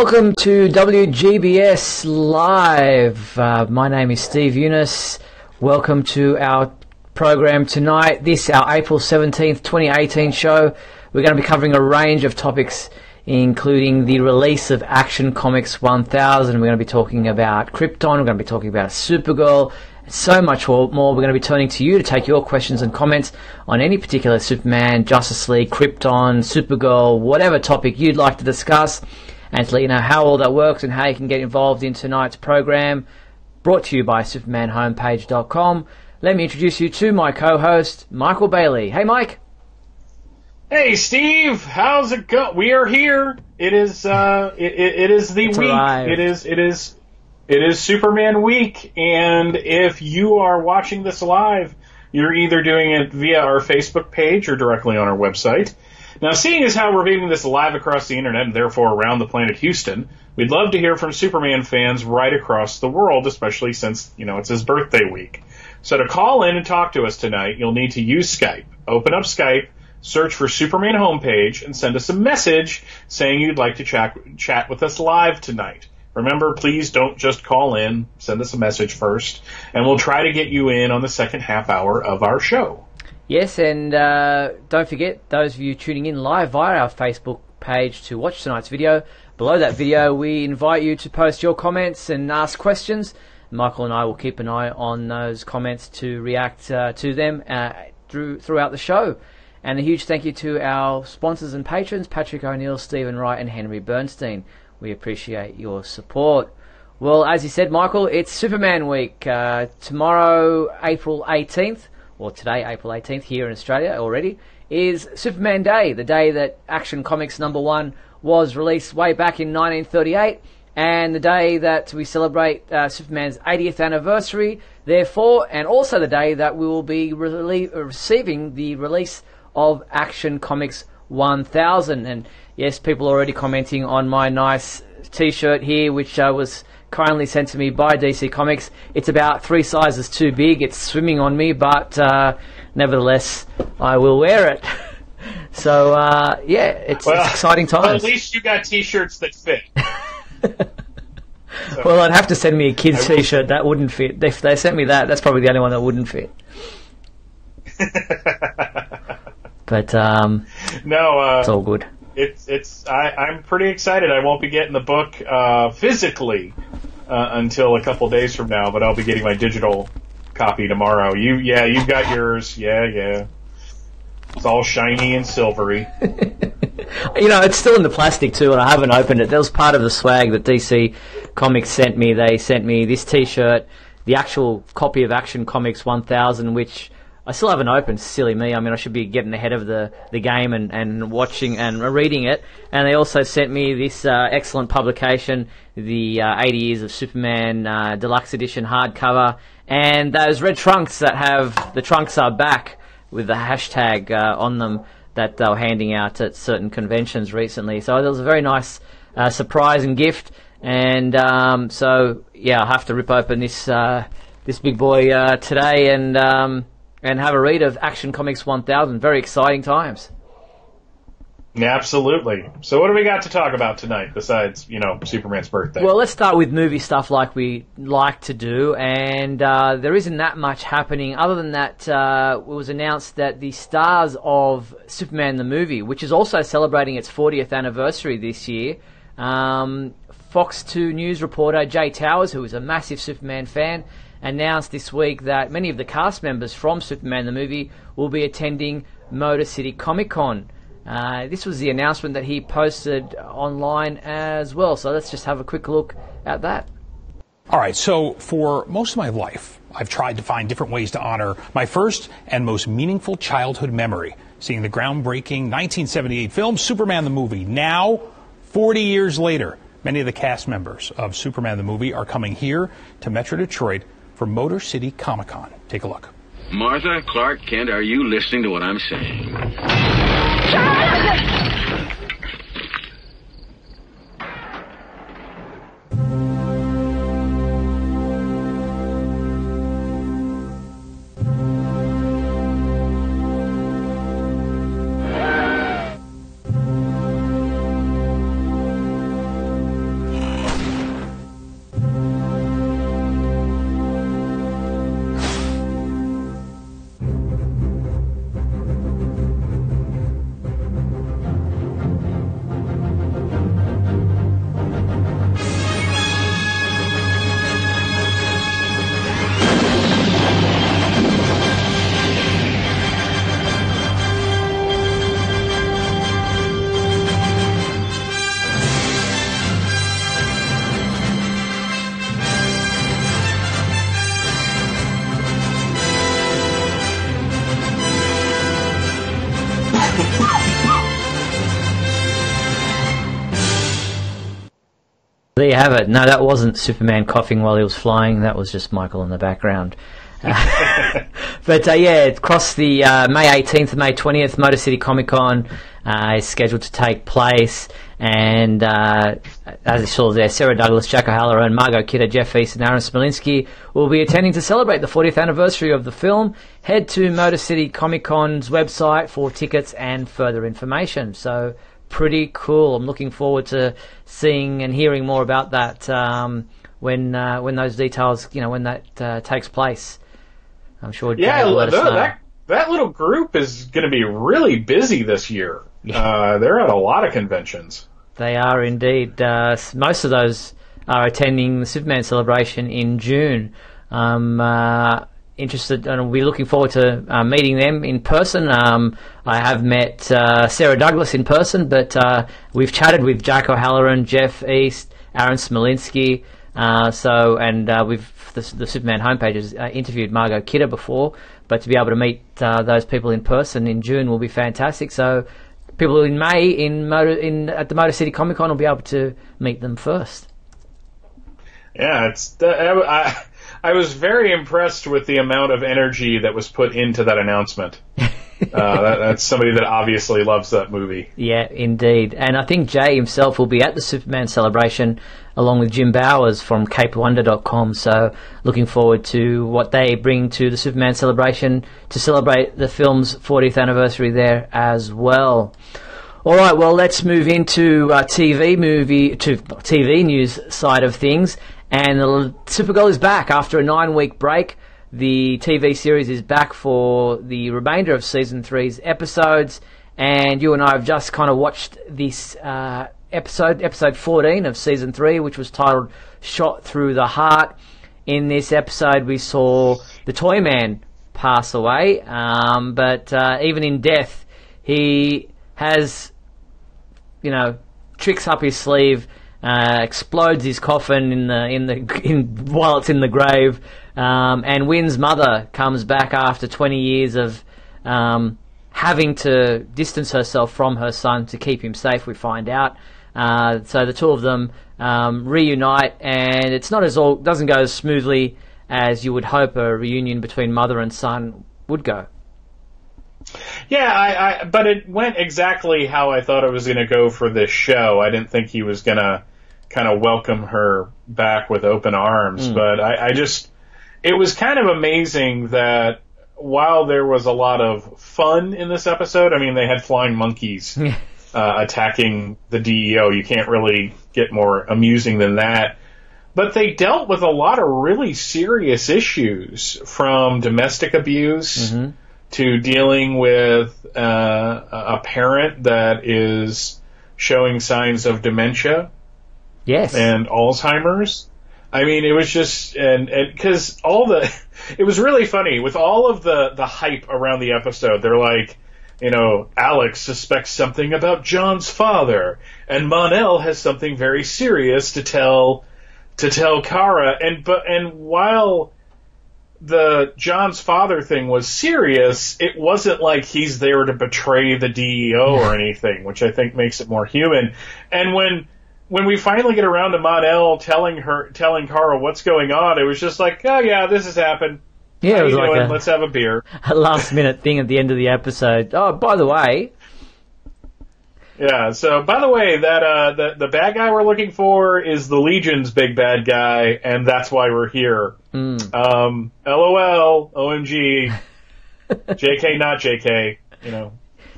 Welcome to WGBS Live. My name is Steve Eunice. Welcome to our program tonight. This, our April 17th, 2018 show. We're going to be covering a range of topics, including the release of Action Comics 1000. We're going to be talking about Krypton. We're going to be talking about Supergirl. So much more. We're going to be turning to you to take your questions and comments on any particular Superman, Justice League, Krypton, Supergirl, whatever topic you'd like to discuss, and to let you know how all that works and how you can get involved in tonight's program, brought to you by supermanhomepage.com. Let me introduce you to my co-host, Michael Bailey. Hey, Mike. Hey, Steve. How's it go? We are here. It is it is the week. Arrived. It is Superman week, and if you are watching this live, you're either doing it via our Facebook page or directly on our website. Now, seeing as how we're viewing this live across the internet and therefore around the planet Houston, we'd love to hear from Superman fans right across the world, especially since, it's his birthday week. So to call in and talk to us tonight, you'll need to use Skype. Open up Skype, search for Superman Homepage, and send us a message saying you'd like to chat with us live tonight. Remember, please don't just call in. Send us a message first, and we'll try to get you in on the second half hour of our show. Yes, and don't forget, those of you tuning in live via our Facebook page to watch tonight's video, below that video we invite you to post your comments and ask questions. Michael and I will keep an eye on those comments to react to them throughout the show. And a huge thank you to our sponsors and patrons, Patrick O'Neill, Stephen Wright and Henry Bernstein. We appreciate your support. Well, as you said, Michael, it's Superman week. Tomorrow, April 18th, or today, April 18th, here in Australia already, is Superman Day, the day that Action Comics #1 was released way back in 1938, and the day that we celebrate Superman's 80th anniversary, therefore, and also the day that we will be receiving the release of Action Comics 1000. And yes, people are already commenting on my nice t-shirt here, which was kindly sent to me by DC Comics. It's about 3 sizes too big. It's swimming on me, but nevertheless, I will wear it. So, it's exciting times. Well, at least you got t-shirts that fit. So, well, I'd have to send me a kid's t-shirt. That wouldn't fit. If they sent me that, that's probably the only one that wouldn't fit. But, no, it's all good. I'm pretty excited. I won't be getting the book physically until a couple days from now, but I'll be getting my digital copy tomorrow. You've got yours. Yeah. It's all shiny and silvery. It's still in the plastic too, and I haven't opened it. That was part of the swag that DC Comics sent me. They sent me this t-shirt, the actual copy of Action Comics 1000, which I still haven't opened. Silly me. I mean, I should be getting ahead of the game and watching and reading it. And they also sent me this excellent publication, the 80 Years of Superman Deluxe Edition hardcover, and those red trunks that have the trunks are back with the hashtag on them that they were handing out at certain conventions recently. So it was a very nice surprise and gift. And I'll have to rip open this big boy today and have a read of Action Comics 1000. Very exciting times. Yeah, absolutely. So what do we got to talk about tonight besides, Superman's birthday? Well, let's start with movie stuff like we like to do, and there isn't that much happening. Other than that, it was announced that the stars of Superman the movie, which is also celebrating its 40th anniversary this year, Fox 2 News reporter Jay Towers, who is a massive Superman fan, announced this week that many of the cast members from Superman the movie will be attending Motor City Comic Con. This was the announcement that he posted online as well. So let's just have a quick look at that. All right, so for most of my life, I've tried to find different ways to honor my first and most meaningful childhood memory, seeing the groundbreaking 1978 film Superman the movie. Now, 40 years later, many of the cast members of Superman the movie are coming here to Metro Detroit for Motor City Comic Con. Take a look. Martha, Clark Kent, are you listening to what I'm saying? There you have it. No, that wasn't Superman coughing while he was flying. That was just Michael in the background. But yeah, across the May 18th and May 20th, Motor City Comic Con is scheduled to take place. And as you saw there, Sarah Douglas, Jack O'Halloran, Margot Kidder, Jeff East and Aaron Smolinski will be attending to celebrate the 40th anniversary of the film. Head to Motor City Comic Con's website for tickets and further information. So pretty cool. I'm looking forward to seeing and hearing more about that when those details, when that takes place. I'm sure. Yeah, that little group is going to be really busy this year. They're at a lot of conventions. They are indeed. Most of those are attending the Superman celebration in June. Interested, and we'll be looking forward to meeting them in person. I have met Sarah Douglas in person, but we've chatted with Jack O'Halloran, Jeff East, Aaron Smolinski. We've the Superman homepage has interviewed Margot Kidder before, but to be able to meet those people in person in June will be fantastic. So people in May at the Motor City Comic Con will be able to meet them first. Yeah, I was very impressed with the amount of energy that was put into that announcement. That's somebody that obviously loves that movie. Yeah, indeed. And I think Jay himself will be at the Superman celebration along with Jim Bowers from CapeWonder.com. So looking forward to what they bring to the Superman celebration to celebrate the film's 40th anniversary there as well. All right, well, let's move into TV news side of things. And Supergirl is back after a 9-week break. The TV series is back for the remainder of Season 3's episodes. And you and I have just kind of watched this episode 14 of Season 3, which was titled Shot Through the Heart. In this episode, we saw the Toyman pass away. But even in death, he has, tricks up his sleeve. Explodes his coffin while it's in the grave, and Wynn's mother comes back after 20 years of having to distance herself from her son to keep him safe. We find out, so the two of them reunite, and doesn't go as smoothly as you would hope a reunion between mother and son would go. Yeah, but it went exactly how I thought it was going to go for this show. I didn't think he was going to kind of welcome her back with open arms, but it was kind of amazing that while there was a lot of fun in this episode, I mean, they had flying monkeys attacking the DEO. You can't really get more amusing than that. But they dealt with a lot of really serious issues, from domestic abuse to dealing with a parent that is showing signs of dementia. Yes. And Alzheimer's. I mean, it was just, because it was really funny with all of the hype around the episode. They're like, Alex suspects something about John's father, and Mon-El has something very serious to tell Kara. And while the John's father thing was serious, it wasn't like he's there to betray the DEO or anything, which I think makes it more human. And when we finally get around to Mon-El telling Kara what's going on, it was just like, oh yeah, this has happened. Yeah, it was like let's have a beer. A last minute thing at the end of the episode. Oh, by the way. Yeah, so by the way, that the bad guy we're looking for is the Legion's big bad guy, and that's why we're here. LOL, OMG, JK, not JK.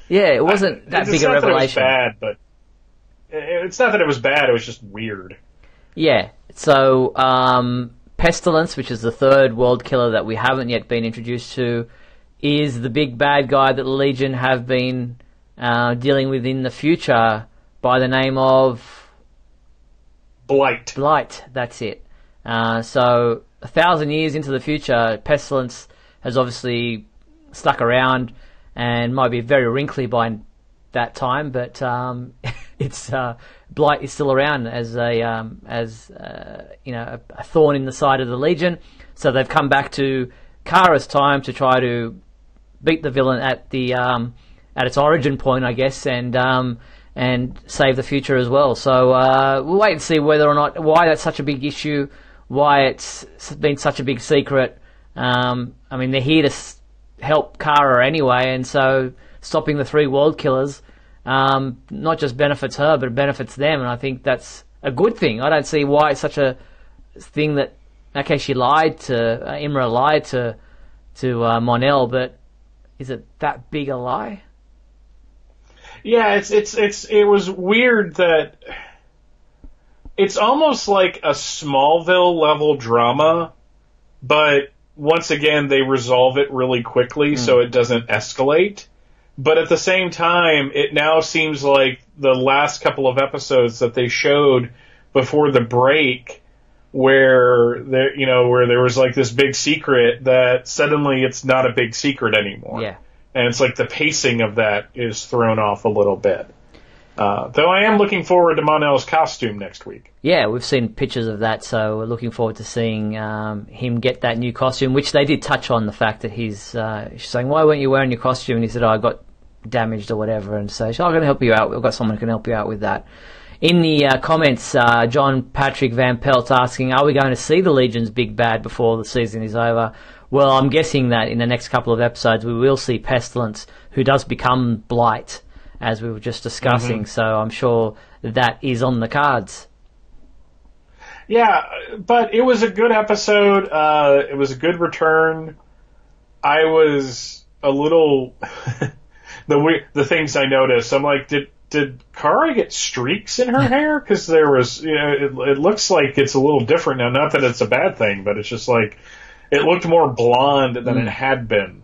Yeah, it wasn't that big a revelation. It was bad, but it's not that it was bad. It was just weird. Yeah. So Pestilence, which is the third world killer that we haven't yet been introduced to, is the big bad guy that the Legion have been dealing with in the future by the name of Blight. Blight, that's it. So 1,000 years into the future, Pestilence has obviously stuck around and might be very wrinkly by that time, but it's Blight is still around as a thorn in the side of the Legion. So they've come back to Kara's time to try to beat the villain at its origin point, I guess, and and save the future as well. So we'll wait and see whether or not, why that's such a big issue, why it's been such a big secret. I mean, they're here to help Kara anyway, and so stopping the 3 world killers not just benefits her, but it benefits them, and I think that's a good thing. I don't see why it's such a thing that, okay, she lied to, Imra lied to Mon-El, but is it that big a lie? Yeah, it was weird that it's almost like a Smallville level drama, but once again they resolve it really quickly so it doesn't escalate. But at the same time, it now seems like the last couple of episodes that they showed before the break, where there was like this big secret, that suddenly it's not a big secret anymore. Yeah. And it's like the pacing of that is thrown off a little bit. Though I am looking forward to Mon-El's costume next week. Yeah, we've seen pictures of that, so we're looking forward to seeing him get that new costume, which they did touch on the fact that she's saying, why weren't you wearing your costume? And he said, I got damaged or whatever, and so I'm going to help you out. We've got someone who can help you out with that. In the comments, John Patrick Van Pelt asking, are we going to see the Legion's big bad before the season is over? Well, I'm guessing that in the next couple of episodes we will see Pestilence, who does become Blight, as we were just discussing, so I'm sure that is on the cards. Yeah, but it was a good episode. It was a good return. I was a little... the things I noticed, I'm like, did Kara get streaks in her hair? Because there was, it looks like it's a little different now. Not that it's a bad thing, but it's just like, it looked more blonde than it had been.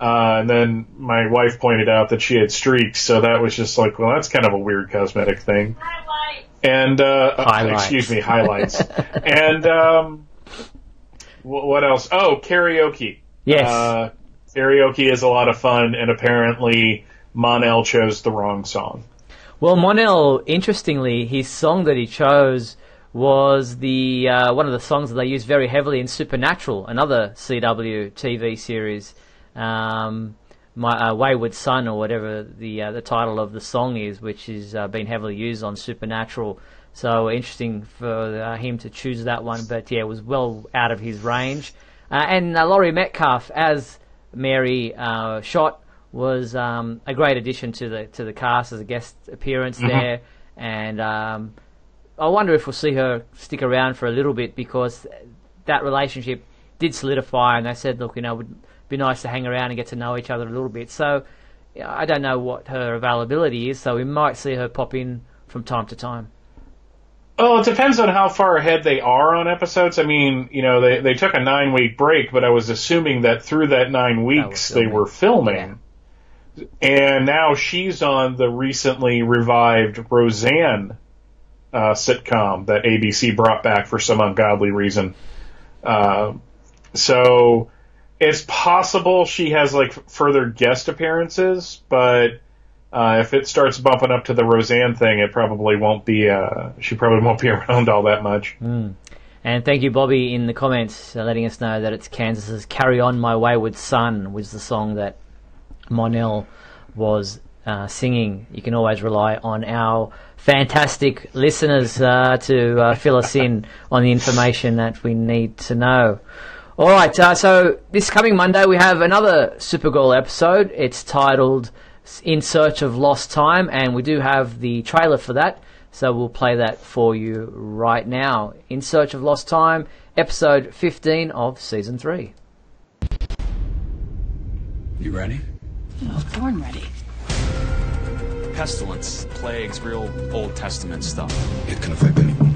And then my wife pointed out that she had streaks, so that was just like, well, that's kind of a weird cosmetic thing. Highlights. And, excuse me, highlights. And, what else? Oh, karaoke. Yes. Karaoke is a lot of fun, and apparently Mon-El chose the wrong song. Well, Mon-El, interestingly, his song that he chose was the one of the songs that they used very heavily in Supernatural, another CW TV series. My Wayward Son, or whatever the title of the song is, which is been heavily used on Supernatural. So interesting for him to choose that one, but yeah, it was well out of his range. And Laurie Metcalf as Mary Shot was a great addition to the cast as a guest appearance there, and I wonder if we'll see her stick around for a little bit, because that relationship did solidify, and they said, look, it would be nice to hang around and get to know each other a little bit. So I don't know what her availability is, so we might see her pop in from time to time. Well, it depends on how far ahead they are on episodes. I mean, they took a 9-week break, but I was assuming that through that 9 weeks they were filming. Yeah. And now she's on the recently revived Roseanne sitcom that ABC brought back for some ungodly reason. So it's possible she has like further guest appearances, but if it starts bumping up to the Roseanne thing, it probably won't be. She probably won't be around all that much. And thank you, Bobby, in the comments, letting us know that it's Kansas's "Carry On, My Wayward Son" was the song that Mon-El was singing. You can always rely on our fantastic listeners to fill us in on the information that we need to know. All right, so this coming Monday we have another Supergirl episode. It's titled In Search of Lost Time, and we do have the trailer for that, so we'll play that for you right now. In Search of Lost Time, episode 15 of season 3. You ready? Oh, born ready. Pestilence, plagues, real Old Testament stuff. It can affect anyone.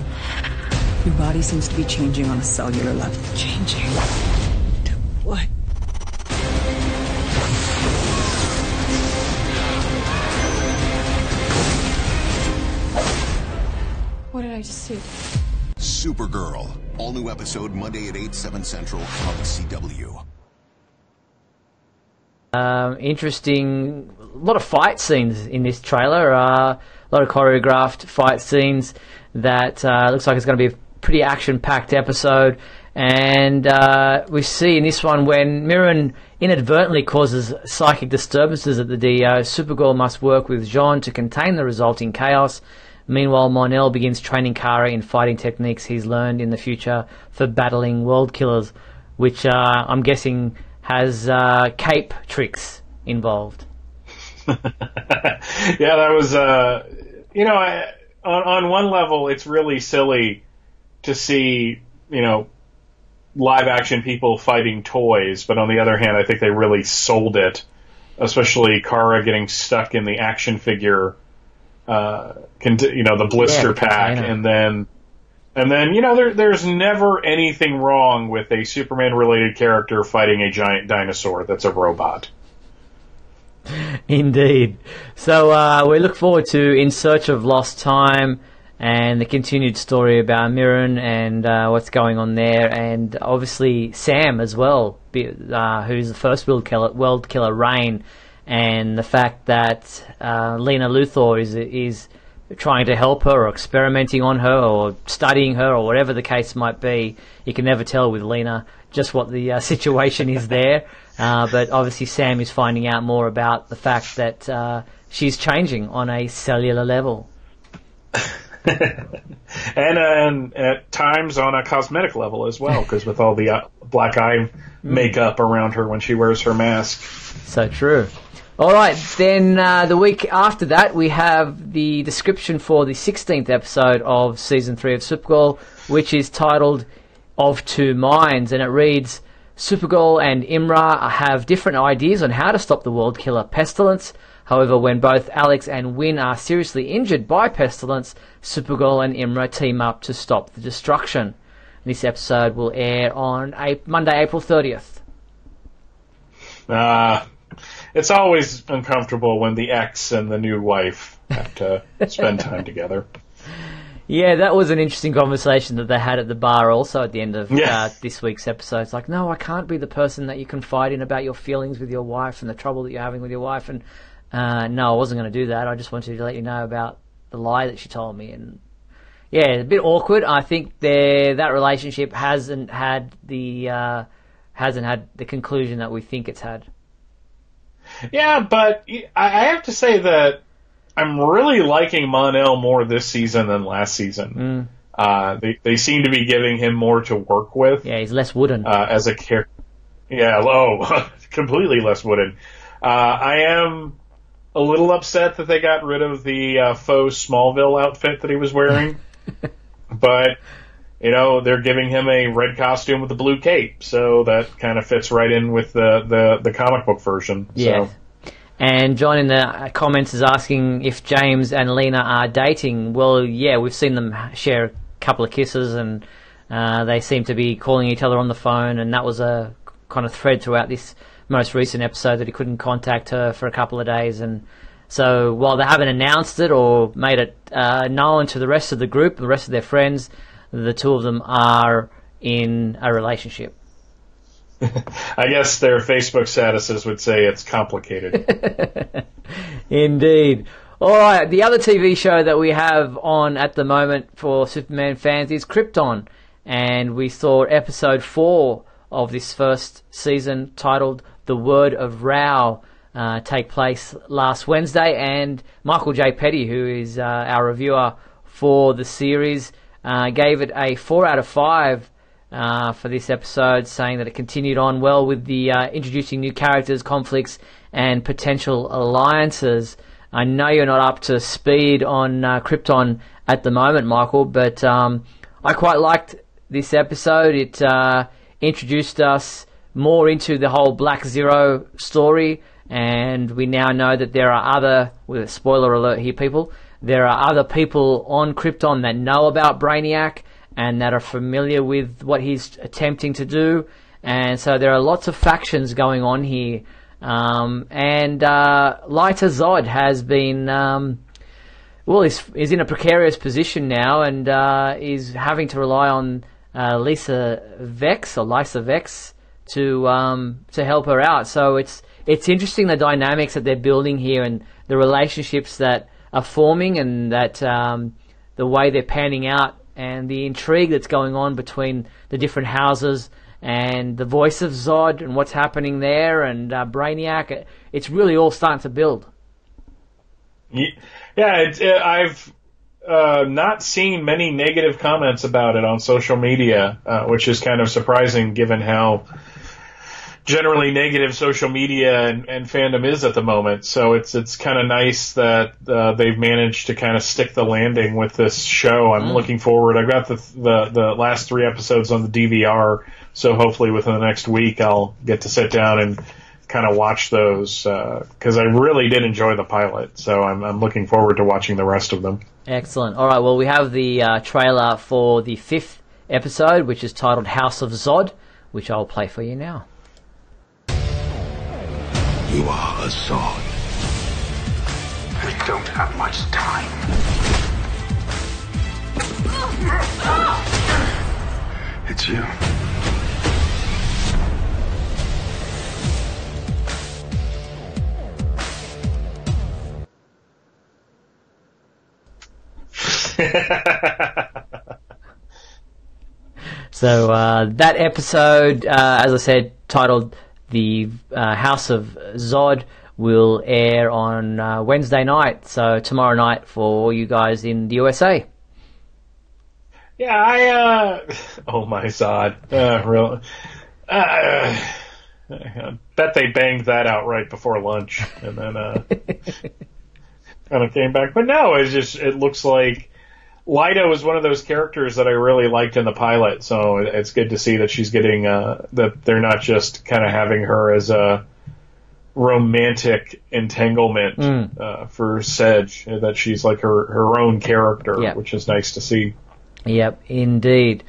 Your body seems to be changing on a cellular level. Changing? To what? What did I just see? Supergirl. All new episode Monday at 8, 7 Central on the CW. Interesting. A lot of fight scenes in this trailer. A lot of choreographed fight scenes that looks like it's going to be a pretty action-packed episode. And we see in this one when Mirren inadvertently causes psychic disturbances at the DEO, Supergirl must work with Jean to contain the resulting chaos. Meanwhile, Mon-El begins training Kara in fighting techniques he's learned in the future for battling world killers, which I'm guessing has cape tricks involved. Yeah, that was, on one level, it's really silly to see, live action people fighting toys, but on the other hand, I think they really sold it, especially Kara getting stuck in the action figure, the blister pack, and then there's never anything wrong with a Superman-related character fighting a giant dinosaur that's a robot. Indeed. So we look forward to In Search of Lost Time and the continued story about Mirren and what's going on there, and obviously Sam as well, who's the first world killer, Rain, and the fact that Lena Luthor is trying to help her or experimenting on her or studying her or whatever the case might be. You can never tell with Lena just what the situation is there. But obviously Sam is finding out more about the fact that she's changing on a cellular level. and at times on a cosmetic level as well, because with all the black eye makeup around her when she wears her mask. So true. All right, then the week after that, we have the description for the 16th episode of Season 3 of Supergirl, which is titled Of Two Minds, and it reads, Supergirl and Imra have different ideas on how to stop the world killer Pestilence. However, when both Alex and Wynn are seriously injured by Pestilence, Supergirl and Imra team up to stop the destruction. This episode will air on Monday, April 30th. It's always uncomfortable when the ex and the new wife have to spend time together. Yeah, that was an interesting conversation that they had at the bar also at the end of this week's episode. It's like, no, I can't be the person that you confide in about your feelings with your wife and the trouble that you're having with your wife. And no, I wasn't going to do that. I just wanted to let you know about the lie that she told me. And yeah, a bit awkward. I think that relationship hasn't had the conclusion that we think it's had. Yeah, but I have to say that I'm really liking Mon-El more this season than last season. They seem to be giving him more to work with. Yeah, he's less wooden. As a character. Yeah, completely less wooden. I am a little upset that they got rid of the faux Smallville outfit that he was wearing. But, they're giving him a red costume with a blue cape, so that kind of fits right in with the comic book version. Yeah. So. And John in the comments is asking if James and Lena are dating. Well, yeah, we've seen them share a couple of kisses, and they seem to be calling each other on the phone, and that was a kind of thread throughout this most recent episode that he couldn't contact her for a couple of days. And so while they haven't announced it or made it known to the rest of the group, the rest of their friends, the two of them are in a relationship. I guess their Facebook statuses would say it's complicated. Indeed. All right, the other TV show that we have on at the moment for Superman fans is Krypton, and we saw episode 4 of this first season titled The Word of Rao take place last Wednesday, and Michael J. Petty, who is our reviewer for the series, gave it a 4 out of 5 for this episode, saying that it continued on well with the introducing new characters, conflicts, and potential alliances. I know you're not up to speed on Krypton at the moment, Michael, but I quite liked this episode. It introduced us more into the whole Black Zero story, and we now know that there are other, with a spoiler alert here, people, there are other people on Krypton that know about Brainiac and that are familiar with what he's attempting to do. And so there are lots of factions going on here. And Lyta Zod has been, is in a precarious position now, and is having to rely on Lisa Vex to help her out. So it's interesting, the dynamics that they're building here and the relationships that are forming, and that the way they're panning out and the intrigue that's going on between the different houses and the voice of Zod and what's happening there and Brainiac. It's really all starting to build. Yeah, I've not seen many negative comments about it on social media, which is kind of surprising given how generally negative social media and fandom is at the moment. So it's kind of nice that they've managed to kind of stick the landing with this show. I'm looking forward. I've got the last 3 episodes on the DVR, so hopefully within the next week I'll get to sit down and kind of watch those, because I really did enjoy the pilot. So I'm looking forward to watching the rest of them. Excellent. All right, well, we have the trailer for the 5th episode, which is titled House of Zod, which I'll play for you now. You are a Zod. We don't have much time. It's you. So that episode, as I said, titled The House of Zod, will air on Wednesday night, so tomorrow night for all you guys in the USA. Yeah, oh my Zod. Really? I bet they banged that out right before lunch and then kind of came back. But no, it looks like Lyda was one of those characters that I really liked in the pilot, so it's good to see that she's getting, that they're not just kind of having her as a romantic entanglement for Sedge, that she's like her own character, which is nice to see. Yep, indeed.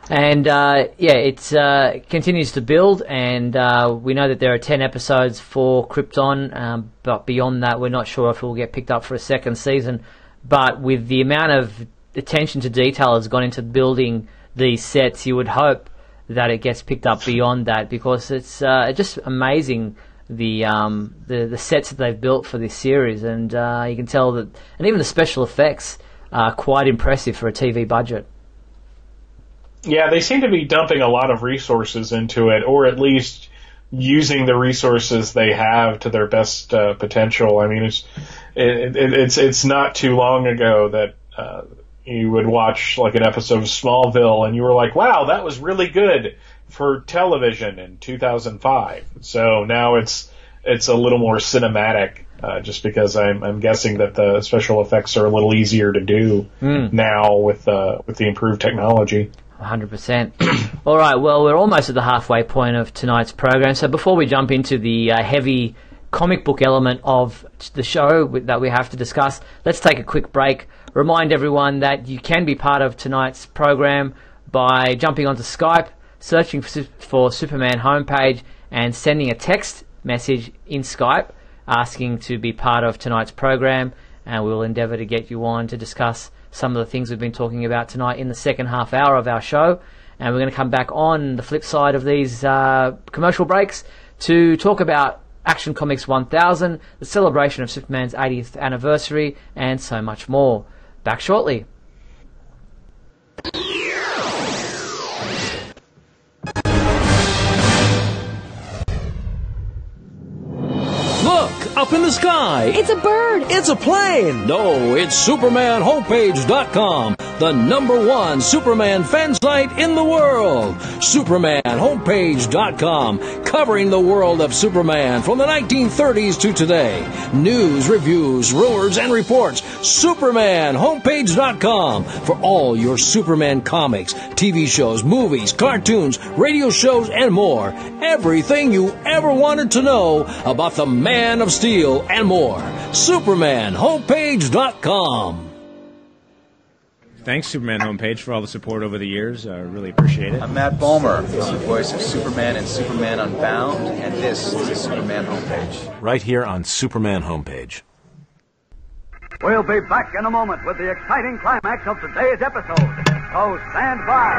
And it continues to build, and we know that there are 10 episodes for Krypton, but beyond that we're not sure if it will get picked up for a second season. But with the amount of attention to detail that's gone into building these sets, you would hope that it gets picked up beyond that, because it's just amazing the sets that they've built for this series, and you can tell that, and even the special effects are quite impressive for a TV budget. Yeah, they seem to be dumping a lot of resources into it, or at least using the resources they have to their best potential. I mean, it's not too long ago that you would watch like an episode of Smallville and you were like, wow, that was really good for television in 2005. So now it's a little more cinematic, just because I'm guessing that the special effects are a little easier to do now with the improved technology. 100%. All right, well, we're almost at the halfway point of tonight's program. So before we jump into the heavy comic book element of the show that we have to discuss, let's take a quick break. Remind everyone that you can be part of tonight's program by jumping onto Skype, searching for Superman homepage, and sending a text message in Skype asking to be part of tonight's program, and we'll endeavour to get you on to discuss some of the things we've been talking about tonight in the second half hour of our show. And we're going to come back on the flip side of these commercial breaks to talk about Action Comics 1000, the celebration of Superman's 80th anniversary, and so much more. Back shortly. Look, up in the sky. It's a bird. It's a plane. No, it's SupermanHomepage.com, the #1 Superman fan site in the world. SupermanHomepage.com, covering the world of Superman from the 1930s to today. News, reviews, rumors, and reports. SupermanHomepage.com for all your Superman comics, TV shows, movies, cartoons, radio shows, and more. Everything you ever wanted to know about the Man of Steel and more. SupermanHomepage.com. Thanks, Superman Homepage, for all the support over the years. I really appreciate it. I'm Matt Bomer, the voice of Superman in Superman Unbound, and this is the Superman Homepage. Right here on Superman Homepage. We'll be back in a moment with the exciting climax of today's episode. So stand by.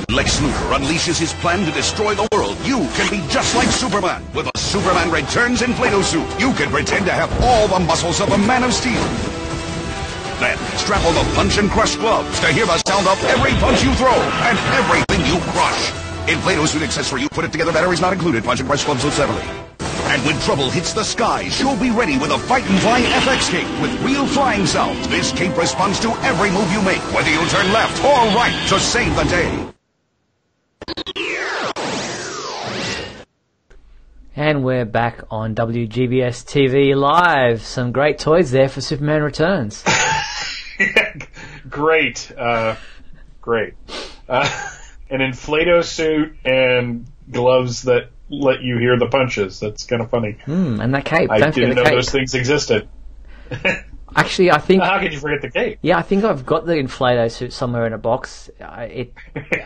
Lex Luthor unleashes his plan to destroy the world. You can be just like Superman. With a Superman Returns Inflato suit, you can pretend to have all the muscles of a Man of Steel. Then strap on the Punch and Crush gloves to hear the sound of every punch you throw and everything you crush. In Play-Doh suit accessory, you put it together, batteries not included. Punch and Crush gloves sold separately. And when trouble hits the skies, you'll be ready with a Fight and Fly FX cape with real flying sounds. This cape responds to every move you make, whether you turn left or right to save the day. And we're back on WGBS TV Live. Some great toys there for Superman Returns. Great. Great. An Inflato suit and gloves that let you hear the punches. That's kind of funny. And that cape. I didn't know those things existed. Actually, I think... How could you forget the cape? Yeah, I think I've got the Inflato suit somewhere in a box. I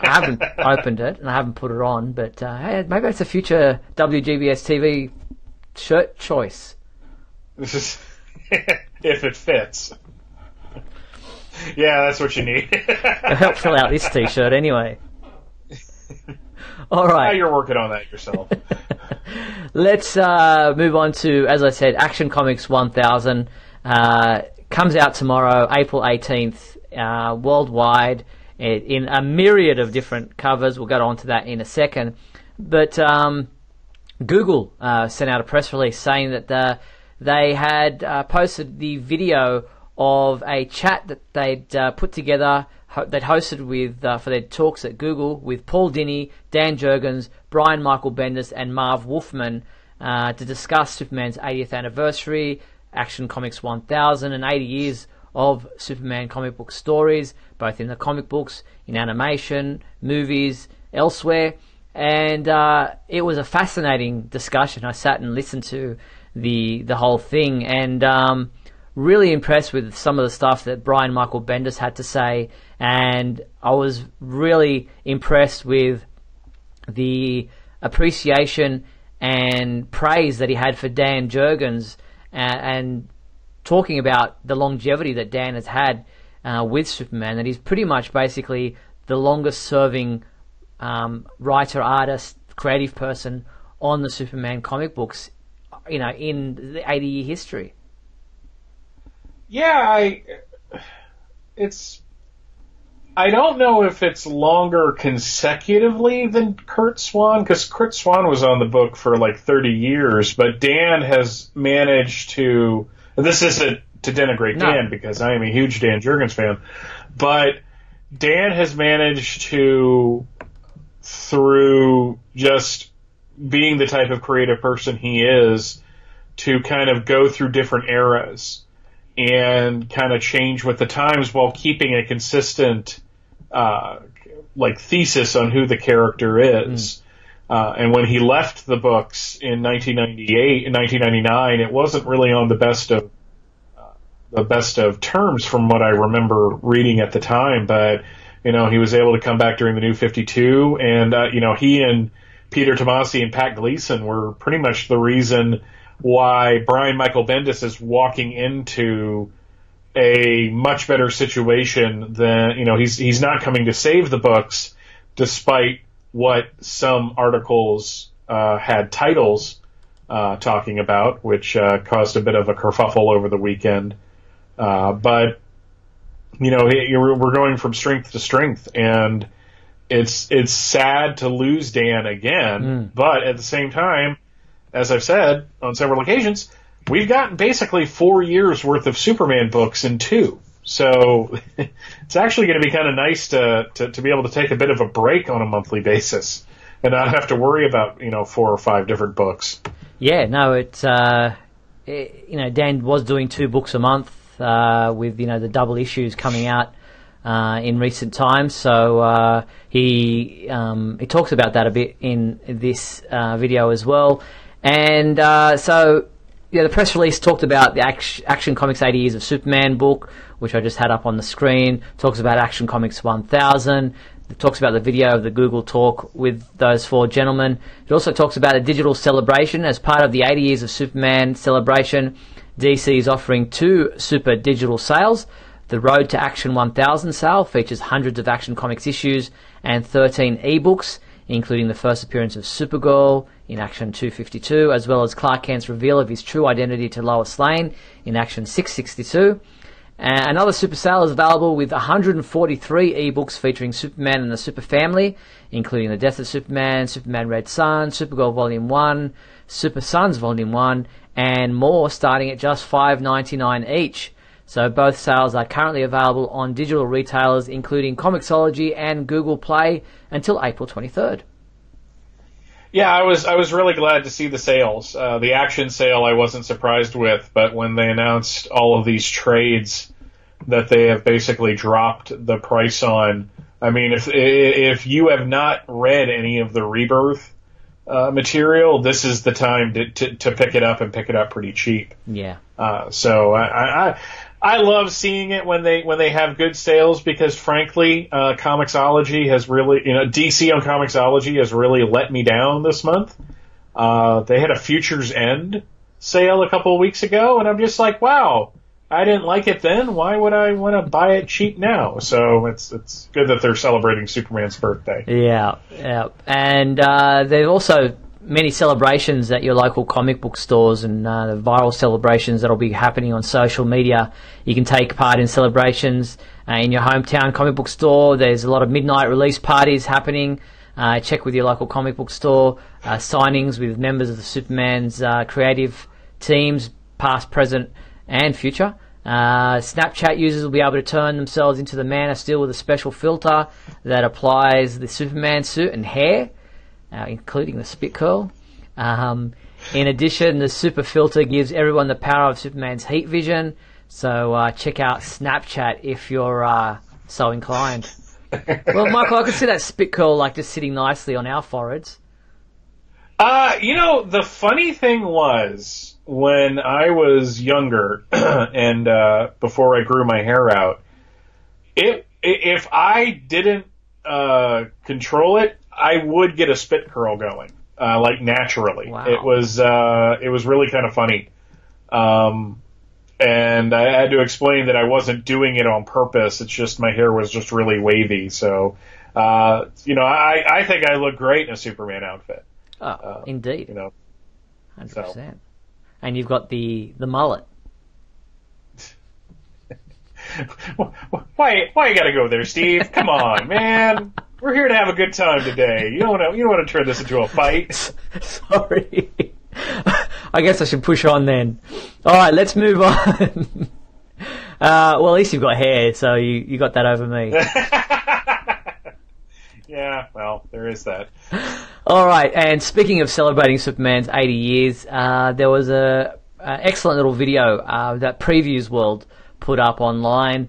haven't opened it, and I haven't put it on, but hey, maybe it's a future WGBS TV shirt choice. If it fits. Yeah, that's what you need. It'll help fill out this t-shirt anyway. All right. Now you're working on that yourself. Let's move on to, as I said, Action Comics 1000. Comes out tomorrow, April 18th, worldwide, in a myriad of different covers. We'll get on to that in a second. But Google sent out a press release saying that they had posted the video of a chat that they'd put together, they'd hosted with for their talks at Google with Paul Dini, Dan Jurgens, Brian Michael Bendis, and Marv Wolfman to discuss Superman's 80th anniversary, Action Comics 1000, and 80 years of Superman comic book stories, both in the comic books, in animation, movies, elsewhere. And it was a fascinating discussion. I sat and listened to the whole thing, and really impressed with some of the stuff that Brian Michael Bendis had to say, and I was really impressed with the appreciation and praise that he had for Dan Jurgens, and talking about the longevity that Dan has had with Superman, that he's pretty much basically the longest serving writer, artist, creative person on the Superman comic books, in the 80-year history. Yeah, I don't know if it's longer consecutively than Kurt Swan, because Kurt Swan was on the book for like 30 years, but Dan has managed to... This isn't to denigrate Dan, because I am a huge Dan Jurgens fan, but Dan has managed to, through just being the type of creative person he is, to kind of go through different eras and kind of change with the times while keeping a consistent thesis on who the character is. And when he left the books in 1999, it wasn't really on the best of terms from what I remember reading at the time. But he was able to come back during the New 52, and he and Peter Tomasi and Pat Gleason were pretty much the reason why Brian Michael Bendis is walking into a much better situation than, he's not coming to save the books, despite what some articles had titles talking about, which caused a bit of a kerfuffle over the weekend. But we're going from strength to strength, and it's sad to lose Dan again. But at the same time, as I've said on several occasions, we've gotten basically 4 years worth of Superman books in 2. So it's actually going to be kind of nice to be able to take a bit of a break on a monthly basis and not have to worry about 4 or 5 different books. Yeah, no, Dan was doing 2 books a month with the double issues coming out in recent times. So he talks about that a bit in this video as well. And the press release talked about the Action Comics 80 Years of Superman book, which I just had up on the screen. Talks about Action Comics 1000. It talks about the video of the Google talk with those 4 gentlemen. It also talks about a digital celebration. As part of the 80 Years of Superman celebration, DC is offering 2 super digital sales. The Road to Action 1000 sale features hundreds of Action Comics issues and 13 ebooks, including the first appearance of Supergirl in Action 252, as well as Clark Kent's reveal of his true identity to Lois Lane in Action 662. Another super sale is available with 143 ebooks featuring Superman and the Super Family, including The Death of Superman, Superman Red Sun, Supergirl Volume 1, Super Sons Volume 1, and more, starting at just $5.99 each. So both sales are currently available on digital retailers including Comixology and Google Play until April 23rd. Yeah, I was really glad to see the sales. The action sale I wasn't surprised with, but when they announced all of these trades that they have basically dropped the price on, I mean, if you have not read any of the Rebirth material, this is the time to pick it up and pick it up pretty cheap. Yeah. So I love seeing it when they have good sales because, frankly, Comixology has really, DC on Comixology has really let me down this month. They had a Future's End sale a couple of weeks ago, and I'm just like, wow, I didn't like it then. Why would I want to buy it cheap now? So it's good that they're celebrating Superman's birthday. Yeah. And there's also many celebrations at your local comic book stores and the viral celebrations that'll be happening on social media. You can take part in celebrations in your hometown comic book store. There's a lot of midnight release parties happening. Check with your local comic book store. Signings with members of the Superman's creative teams, past, present, and future. Snapchat users will be able to turn themselves into the Man of Steel with a special filter that applies the Superman suit and hair, including the spit curl. In addition, the super filter gives everyone the power of Superman's heat vision. So check out Snapchat if you're so inclined. Well, Michael, I could see that spit curl like just sitting nicely on our foreheads. The funny thing was, when I was younger and before I grew my hair out, if I didn't control it, I would get a spit curl going, like naturally. Wow. It was really kind of funny. And I had to explain that I wasn't doing it on purpose. It's just my hair was just really wavy. So, I think I look great in a Superman outfit. Oh, indeed. 100%. So. And you've got the mullet. Why you gotta go there, Steve? Come on, man. We're here to have a good time today. You don't want to turn this into a fight. Sorry. I guess I should push on then. All right, let's move on. Well, at least you've got hair, so you got that over me. Yeah, well, there is that. All right, and speaking of celebrating Superman's 80 years, there was an excellent little video that Previews World put up online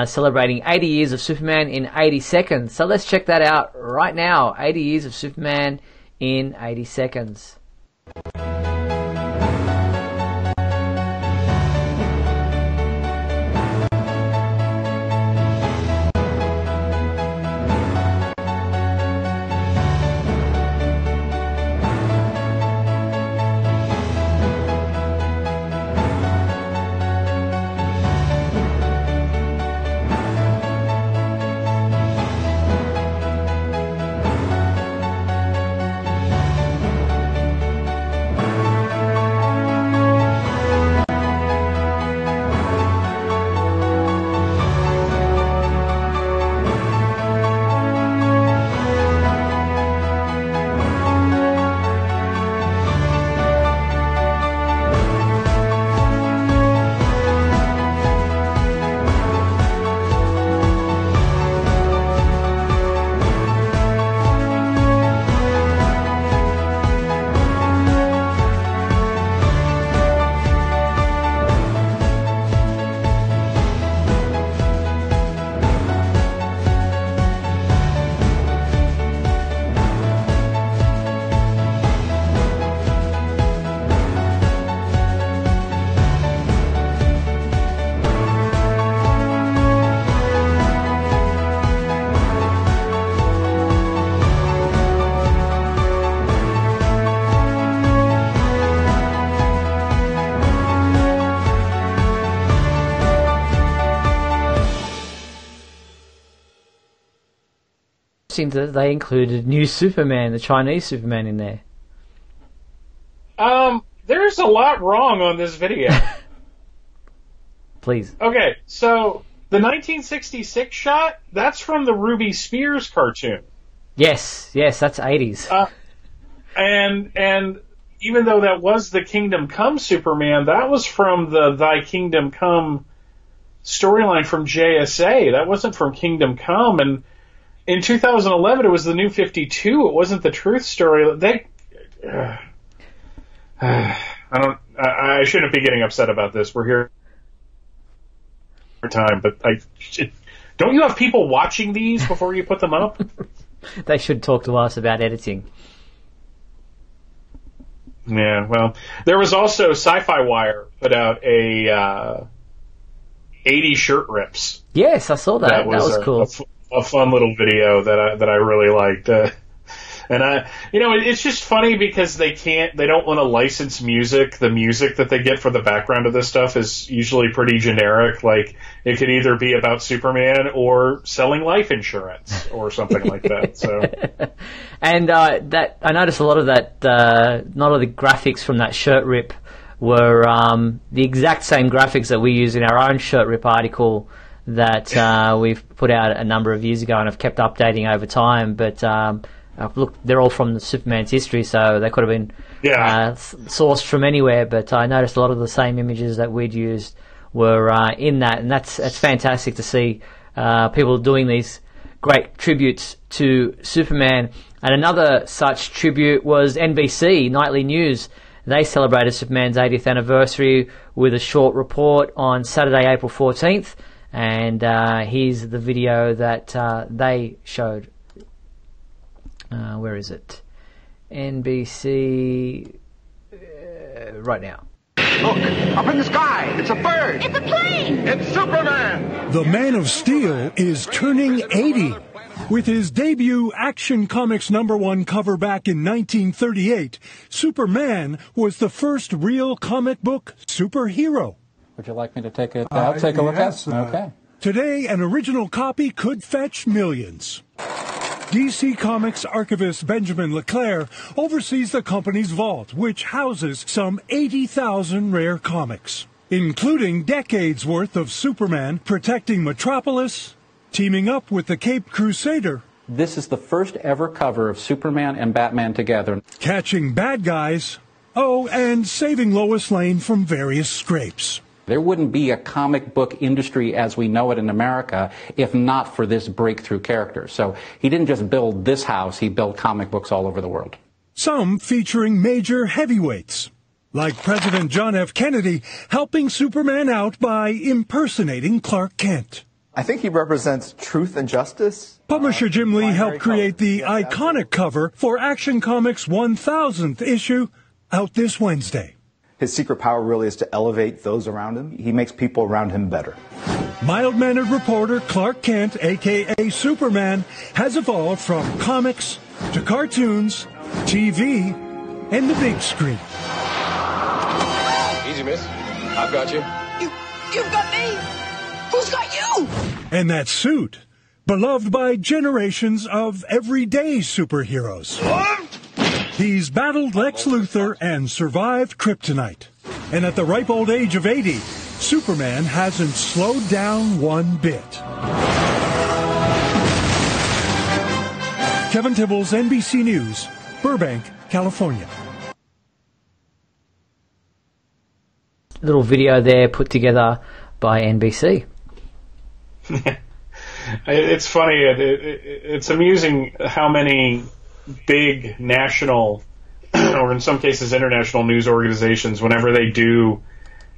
celebrating 80 years of Superman in 80 seconds. So let's check that out right now. 80 years of Superman in 80 seconds. That they included new Superman, the Chinese Superman, in there. There's a lot wrong on this video. please. Okay, so the 1966 shot, that's from the Ruby Spears cartoon. Yes, that's 80s. And even though that was the Kingdom Come Superman, that was from the Thy Kingdom Come storyline from JSA. That wasn't from Kingdom Come. And in 2011, it was the New 52. It wasn't the Truth story. I shouldn't be getting upset about this. We're here for time, but don't you have people watching these before you put them up? They should talk to us about editing. Yeah, well, there was also Sci-Fi Wire put out a 80 shirt rips. Yes, I saw that. That was cool. A fun little video that I really liked. And it's just funny because they don't want to license music. The music that they get for the background of this stuff is usually pretty generic. Like, it could either be about Superman or selling life insurance or something like that. So, and that I noticed a lot of that. Not all the graphics from that shirt rip were the exact same graphics that we use in our own shirt rip article that we've put out a number of years ago and have kept updating over time. But look, they're all from the Superman's history, so they could have been sourced from anywhere. But I noticed a lot of the same images that we'd used were in that, and that's fantastic to see people doing these great tributes to Superman. And another such tribute was NBC Nightly News. They celebrated Superman's 80th anniversary with a short report on Saturday, April 14th, and here's the video that they showed. Where is it? NBC right now. Look, up in the sky. It's a bird. It's a plane. It's Superman. The Man of Steel is turning 80. With his debut Action Comics #1 cover back in 1938, Superman was the first real comic book superhero. Would you like me to take it out? Take a look at it? Okay. Today, an original copy could fetch millions. DC Comics archivist Benjamin LeClaire oversees the company's vault, which houses some 80,000 rare comics, including decades worth of Superman protecting Metropolis, teaming up with the Caped Crusader. This is the first ever cover of Superman and Batman together. Catching bad guys, and saving Lois Lane from various scrapes. There wouldn't be a comic book industry as we know it in America if not for this breakthrough character. So he didn't just build this house, he built comic books all over the world. Some featuring major heavyweights, like President John F. Kennedy helping Superman out by impersonating Clark Kent. I think he represents truth and justice. Publisher Jim Lee helped create the iconic cover for Action Comics' 1000th issue, out this Wednesday. His secret power really is to elevate those around him. He makes people around him better. Mild-mannered reporter Clark Kent, a.k.a. Superman, has evolved from comics to cartoons, TV, and the big screen. Easy, miss. I've got you. You've got me? Who's got you? And that suit, beloved by generations of everyday superheroes. He's battled Lex Luthor and survived kryptonite. And at the ripe old age of 80, Superman hasn't slowed down one bit. Kevin Tibbles, NBC News, Burbank, California. Little video there put together by NBC. It's funny. It's amusing how many big national, or in some cases international news organizations, whenever they do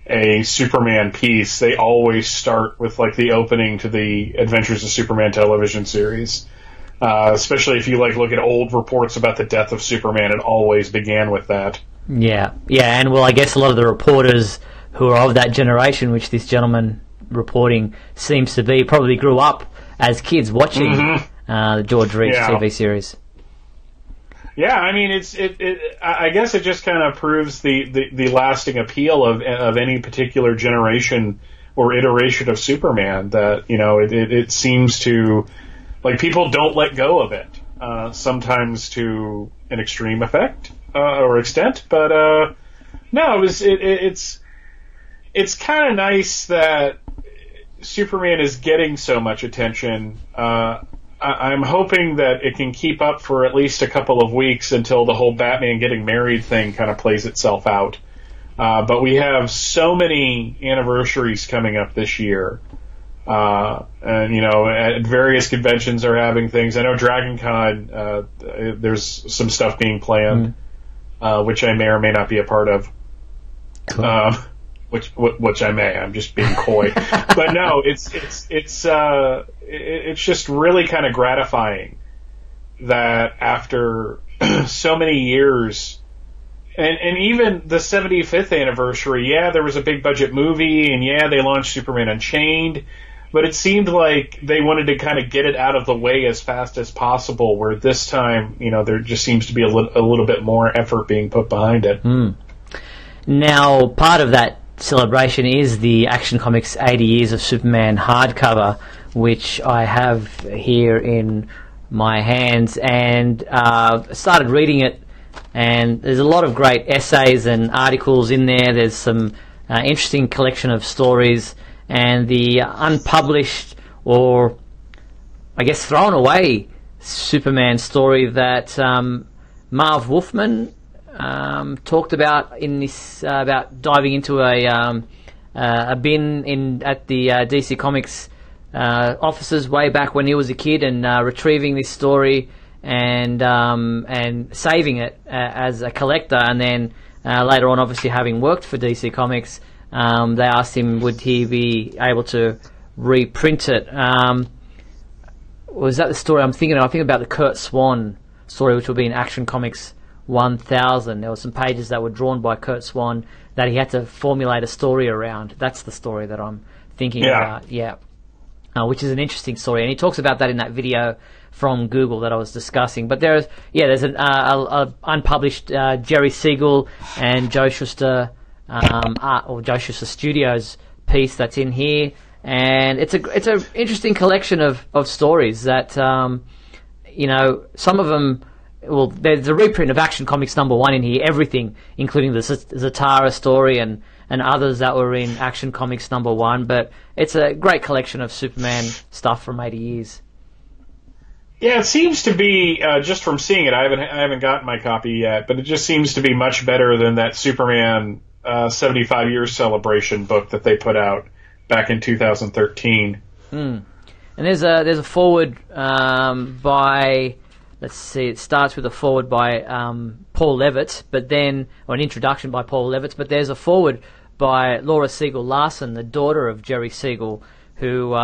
a Superman piece, they always start with like the opening to the Adventures of Superman television series. Especially if you look at old reports about the death of Superman, it always began with that. Yeah, and well, I guess a lot of the reporters who are of that generation, which this gentleman reporting seems to be, probably grew up as kids watching the George Reeves TV series. Yeah, I mean, I guess it just kind of proves the lasting appeal of any particular generation or iteration of Superman, that it seems to, people don't let go of it, sometimes to an extreme effect or extent, but no, it's kind of nice that Superman is getting so much attention. I'm hoping that it can keep up for at least a couple of weeks until the whole Batman getting married thing kind of plays itself out. But we have so many anniversaries coming up this year. And, you know, at various conventions are having things. I know DragonCon, there's some stuff being planned, which I may or may not be a part of. Cool. Which I may. I'm just being coy. But no, it's just really kind of gratifying that after so many years, and even the 75th anniversary, yeah, there was a big budget movie, and yeah, they launched Superman Unchained, but it seemed like they wanted to kind of get it out of the way as fast as possible, where this time, you know, there just seems to be a little bit more effort being put behind it. Now, part of that celebration is the Action Comics 80 Years of Superman hardcover, which I have here in my hands, and started reading it, and there's a lot of great essays and articles in there. There's some interesting collection of stories, and the unpublished, or I guess thrown away, Superman story that Marv Wolfman talked about in this, about diving into a bin at the DC Comics offices way back when he was a kid, and retrieving this story and saving it as a collector, and then later on, obviously having worked for DC Comics, they asked him would he be able to reprint it. Was that the story I'm thinking of? I'm thinking about the Kurt Swan story, which will be in Action Comics 1000. There were some pages that were drawn by Kurt Swan that he had to formulate a story around. That's the story that I'm thinking about. Yeah. Which is an interesting story, and he talks about that in that video from Google that I was discussing. But there's an unpublished Jerry Siegel and Joe Shuster Joe Shuster Studios piece that's in here, and it's a interesting collection of stories that you know, some of them. Well, there's a reprint of Action Comics #1 in here, everything, including the Zatara story and others that were in Action Comics #1, but it's a great collection of Superman stuff from 80 years. Yeah, it seems to be, just from seeing it, I haven't gotten my copy yet, but it just seems to be much better than that Superman 75 years celebration book that they put out back in 2013. And there's a foreword by... Let's see, it starts with a foreword by Paul Levitz, or an introduction by Paul Levitz, but there's a foreword by Laura Siegel Larson, the daughter of Jerry Siegel, who,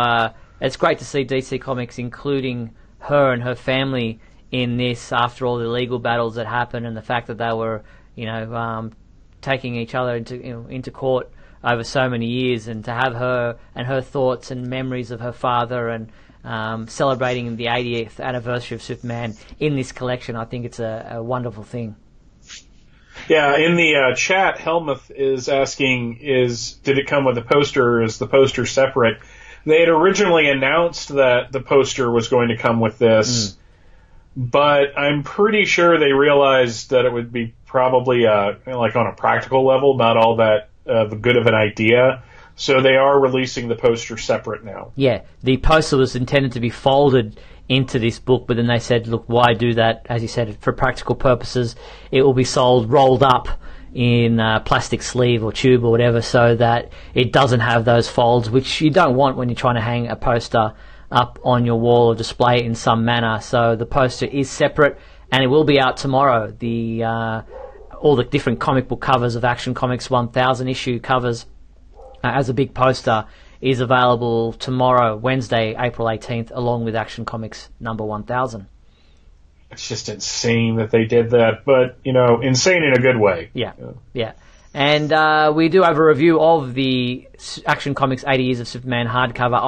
it's great to see DC Comics including her and her family in this after all the legal battles that happened and the fact that they were, you know, taking each other into court over so many years, and to have her and her thoughts and memories of her father and celebrating the 80th anniversary of Superman in this collection. I think it's a wonderful thing. Yeah, in the chat, Helmuth is asking, did it come with a poster, or is the poster separate? They had originally announced that the poster was going to come with this, but I'm pretty sure they realized that it would be probably, like on a practical level, not all that good of an idea. So they are releasing the poster separate now. Yeah, the poster was intended to be folded into this book, but then they said, look, why do that? As you said, for practical purposes, it will be sold rolled up in plastic sleeve or tube or whatever, so that it doesn't have those folds, which you don't want when you're trying to hang a poster up on your wall or display it in some manner. So the poster is separate, and it will be out tomorrow. All the different comic book covers of Action Comics 1000 issue covers as a big poster is available tomorrow, Wednesday, April 18th, along with Action Comics #1000. It's just insane that they did that, but, you know, insane in a good way. Yeah. And we do have a review of the Action Comics 80 Years of Superman hardcover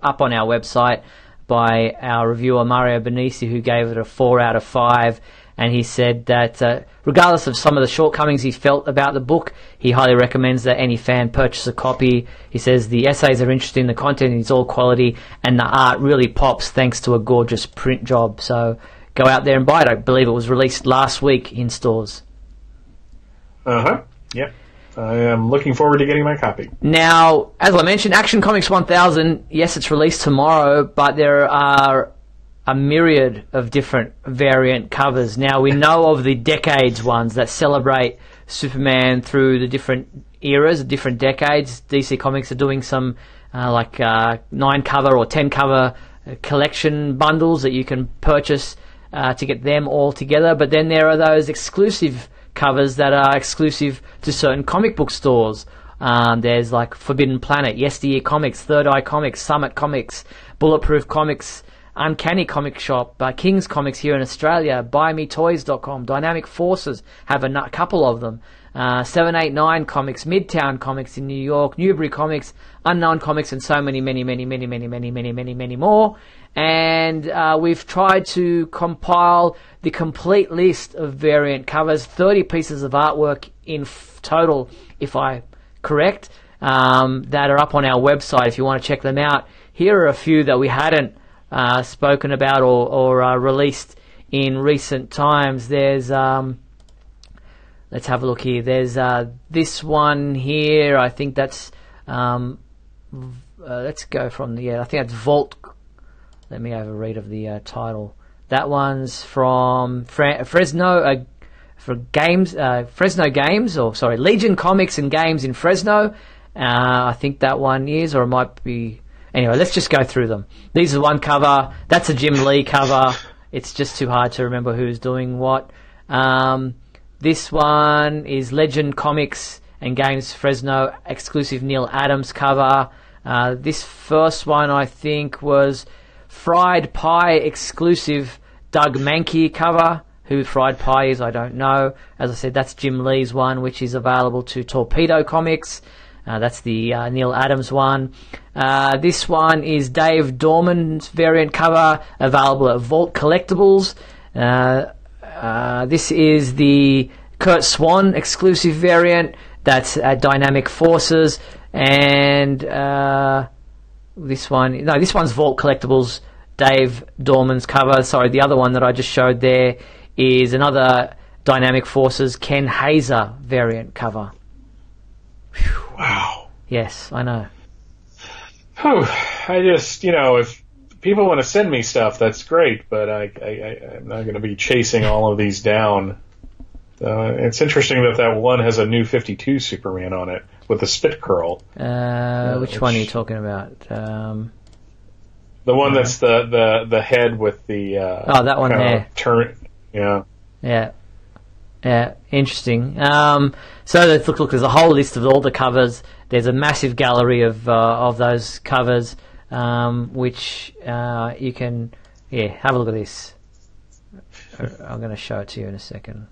up on our website by our reviewer Mario Benisi, who gave it a 4 out of 5. And he said that regardless of some of the shortcomings he felt about the book, he highly recommends that any fan purchase a copy. He says the essays are interesting, the content is all quality, and the art really pops thanks to a gorgeous print job. So go out there and buy it. I believe it was released last week in stores. Yep. I am looking forward to getting my copy. Now, as I mentioned, Action Comics 1000, yes, it's released tomorrow, but there are a myriad of different variant covers. Now, we know of the decades ones that celebrate Superman through the different eras, different decades. DC Comics are doing some 9-cover or 10-cover collection bundles that you can purchase to get them all together. But then there are those exclusive covers that are exclusive to certain comic book stores. There's like Forbidden Planet, Yesteryear Comics, Third Eye Comics, Summit Comics, Bulletproof Comics, Uncanny Comic Shop, King's Comics here in Australia, BuyMeToys.com, Dynamic Forces have a couple of them, 789 Comics, Midtown Comics in New York, Newbury Comics, Unknown Comics, and so many more. And we've tried to compile the complete list of variant covers, 30 pieces of artwork in total, if I correct, that are up on our website if you want to check them out. Here are a few that we hadn't spoken about or released in recent times. There's let's have a look here. There's this one here. I think that's let's go from the I think that's Vault. Let me have a read of the title. That one's from Fresno Games, or sorry, Legion Comics and Games in Fresno. I think that one is, or it might be. Anyway, let's just go through them. These are one cover. That's a Jim Lee cover. It's just too hard to remember who's doing what. This one is Legend Comics and Games Fresno exclusive Neil Adams cover. This first one, I think, was Fried Pie exclusive Doug Mankey cover. Who Fried Pie is, I don't know. As I said, that's Jim Lee's one, which is available to Torpedo Comics. That's the Neil Adams one. This one is Dave Dorman's variant cover, available at Vault Collectibles. This is the Kurt Swan exclusive variant. That's at Dynamic Forces. And this one's Vault Collectibles, Dave Dorman's cover. Sorry, the other one that I just showed there is another Dynamic Forces Ken Hazer variant cover. Whew, wow. Yes, I know. I just, if people want to send me stuff, that's great, but I'm not going to be chasing all of these down. It's interesting that one has a new 52 Superman on it with the spit curl. Which one are you talking about? The one that's the head with the that one there. Turn, yeah. Yeah, interesting. So look, there's a whole list of all the covers. There's a massive gallery of those covers, which you can have a look at this. I'm going to show it to you in a second.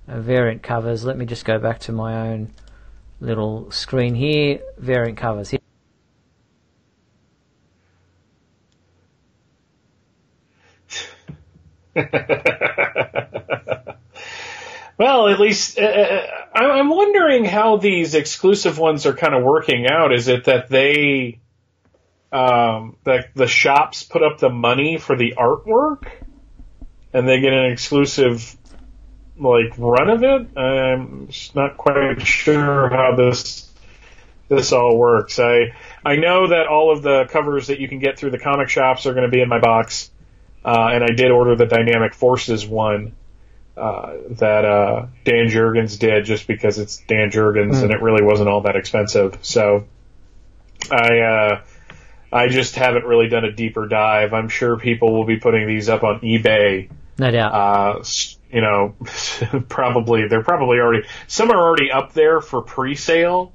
Variant covers. Let me just go back to my own little screen here. Variant covers here. Well, at least I'm wondering how these exclusive ones are kind of working out. Is it that they, that the shops put up the money for the artwork, and they get an exclusive run of it? I'm just not quite sure how this all works. I know that all of the covers that you can get through the comic shops are going to be in my box, and I did order the Dynamic Forces one. That Dan Jurgens did, just because it's Dan Jurgens and it really wasn't all that expensive. So I just haven't really done a deeper dive. I'm sure people will be putting these up on eBay. No doubt. Probably they're probably already, some are already up there for pre-sale,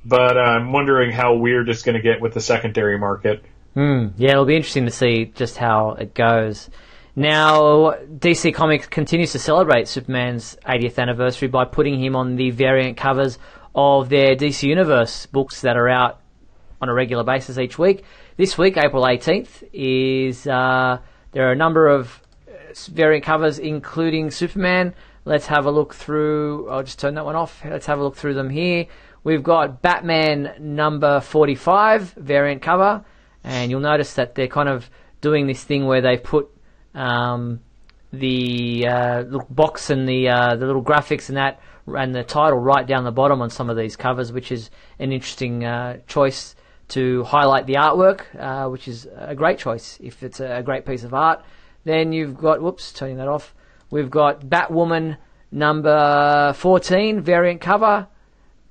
but I'm wondering how weird it's going to get with the secondary market. Yeah, it'll be interesting to see just how it goes. Now, DC Comics continues to celebrate Superman's 80th anniversary by putting him on the variant covers of their DC Universe books that are out on a regular basis each week. This week, April 18th, is there are a number of variant covers, including Superman. Let's have a look through. I'll just turn that one off. Let's have a look through them here. We've got Batman number 45 variant cover, and you'll notice that they're kind of doing this thing where they've put the little box and the little graphics and that, and the title right down the bottom on some of these covers, which is an interesting choice to highlight the artwork, which is a great choice if it's a great piece of art. Then you've got, turning that off, we've got Batwoman number 14 variant cover,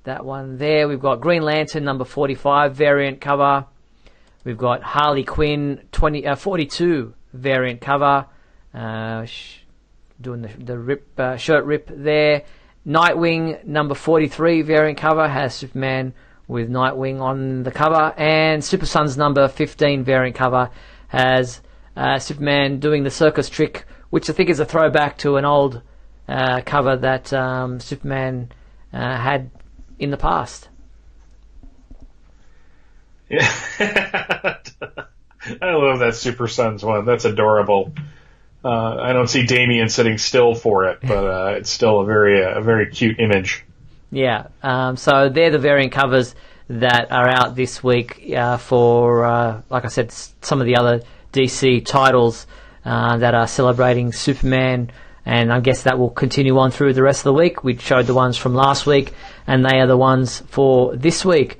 that one there. We've got Green Lantern number 45 variant cover. We've got Harley Quinn 42 variant cover, doing the rip, shirt rip there. Nightwing number 43 variant cover has Superman with Nightwing on the cover, and Super Sons number 15 variant cover has Superman doing the circus trick, which I think is a throwback to an old cover that Superman had in the past. Yeah. I love that Super Sons one. That's adorable. I don't see Damian sitting still for it, but it's still a very cute image. Yeah. So they're the variant covers that are out this week for, like I said, some of the other DC titles that are celebrating Superman, and I guess that will continue on through the rest of the week. We showed the ones from last week, and they are the ones for this week.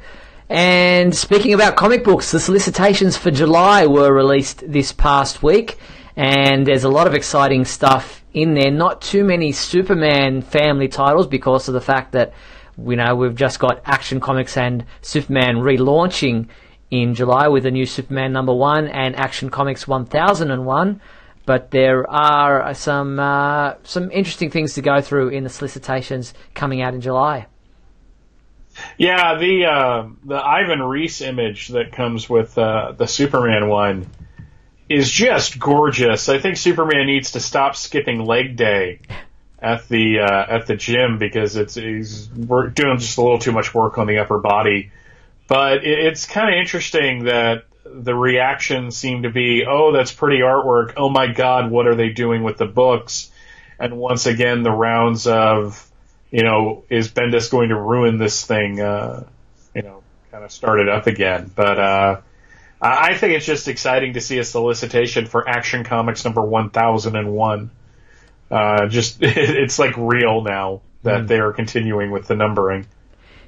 And speaking about comic books, the solicitations for July were released this past week, and there's a lot of exciting stuff in there. Not too many Superman family titles because of the fact that we've just got Action Comics and Superman relaunching in July with a new Superman number 1 and Action Comics 1001. But there are some interesting things to go through in the solicitations coming out in July. Yeah, the Ivan Reis image that comes with the Superman one is just gorgeous. I think Superman needs to stop skipping leg day at the gym because he's doing just a little too much work on the upper body. But it's kind of interesting that the reactions seem to be, oh, that's pretty artwork. Oh my God, what are they doing with the books? And once again, the rounds of, is Bendis going to ruin this thing? Kind of started up again. But I think it's just exciting to see a solicitation for Action Comics number 1001. It's like real now that they are continuing with the numbering.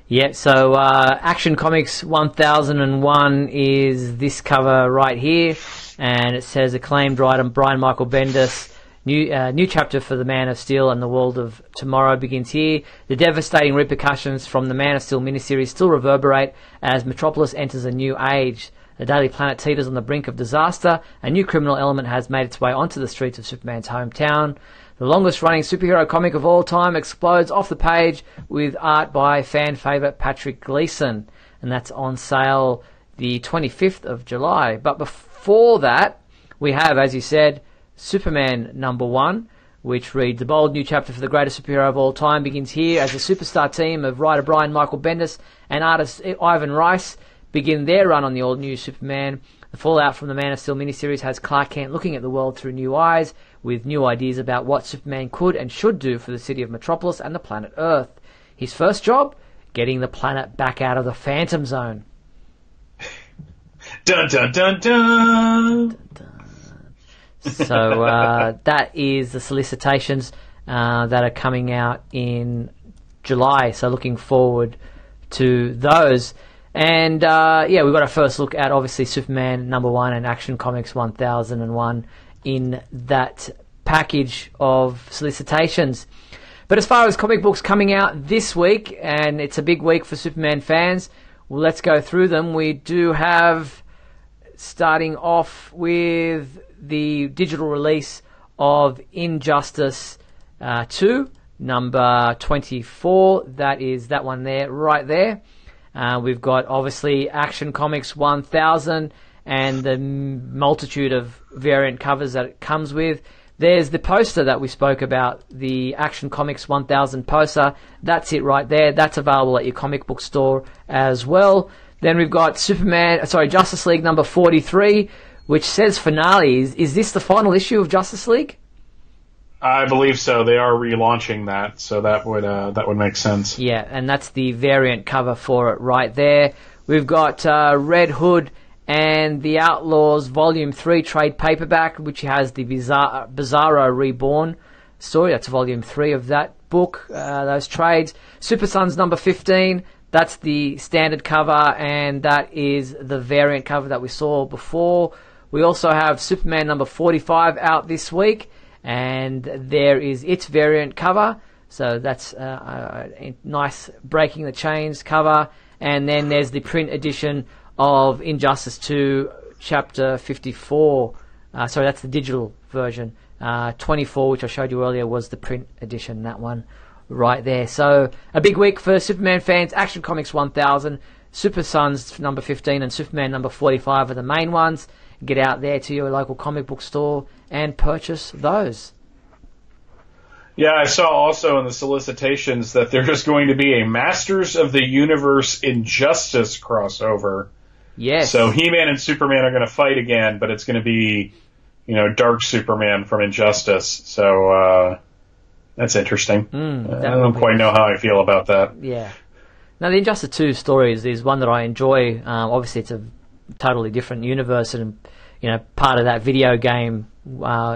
Yeah, so Action Comics 1001 is this cover right here, and it says acclaimed writer Brian Michael Bendis. New chapter for the Man of Steel and the World of Tomorrow begins here. The devastating repercussions from the Man of Steel miniseries still reverberate as Metropolis enters a new age. The Daily Planet teeters on the brink of disaster. A new criminal element has made its way onto the streets of Superman's hometown. The longest-running superhero comic of all time explodes off the page with art by fan favourite Patrick Gleason, and that's on sale the 25th of July. But before that, we have, as you said, Superman number 1, which reads, the bold new chapter for the greatest superhero of all time begins here as the superstar team of writer Brian Michael Bendis and artist Ivan Reis begin their run on the all-new Superman. The fallout from the Man of Steel miniseries has Clark Kent looking at the world through new eyes, with new ideas about what Superman could and should do for the city of Metropolis and the planet Earth. His first job? Getting the planet back out of the Phantom Zone. Dun dun dun dun! Dun, dun. So that is the solicitations that are coming out in July. So looking forward to those. And we've got our first look at obviously Superman number 1 and Action Comics 1001 in that package of solicitations. But as far as comic books coming out this week, and it's a big week for Superman fans, well, let's go through them. We do have, starting off with the digital release of Injustice 2, number 24. That is that one there, right there. We've got obviously Action Comics 1000 and the multitude of variant covers that it comes with. There's the poster that we spoke about, the Action Comics 1000 poster. That's it right there. That's available at your comic book store as well. Then we've got Justice League number 43, which says finale. Is this the final issue of Justice League? I believe so. They are relaunching that, so that would make sense. Yeah, and that's the variant cover for it right there. We've got Red Hood and The Outlaws Volume 3 trade paperback, which has the Bizarro Reborn story. That's Volume 3 of that book, those trades. Super Sons number 15, that's the standard cover, and that is the variant cover that we saw before. We also have Superman number 45 out this week, and there is its variant cover. So that's a nice breaking the chains cover. And then there's the print edition of Injustice 2 Chapter 54. Sorry, that's the digital version. 24, which I showed you earlier, was the print edition, that one right there. So a big week for Superman fans. Action Comics 1000, Super Sons number 15 and Superman number 45 are the main ones. Get out there to your local comic book store and purchase those. Yeah, I saw also in the solicitations that there's going to be a Masters of the Universe Injustice crossover. Yes. So He-Man and Superman are going to fight again, but it's going to be, Dark Superman from Injustice. So that's interesting. I don't quite know how I feel about that. Yeah. Now, the Injustice 2 stories is one that I enjoy. Obviously, it's a totally different universe and, part of that video game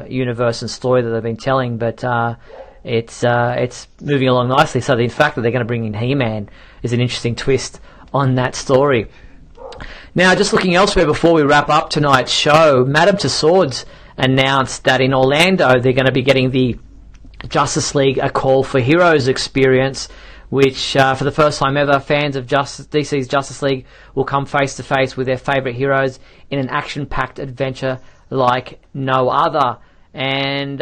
universe and story that they've been telling, but it's moving along nicely. So the fact that they're going to bring in He-Man is an interesting twist on that story. Now, just looking elsewhere before we wrap up tonight's show, Madame Tussauds announced that in Orlando they're going to be getting the Justice League A Call for Heroes experience, which for the first time ever, fans of DC's Justice League will come face to face with their favourite heroes in an action-packed adventure like no other. And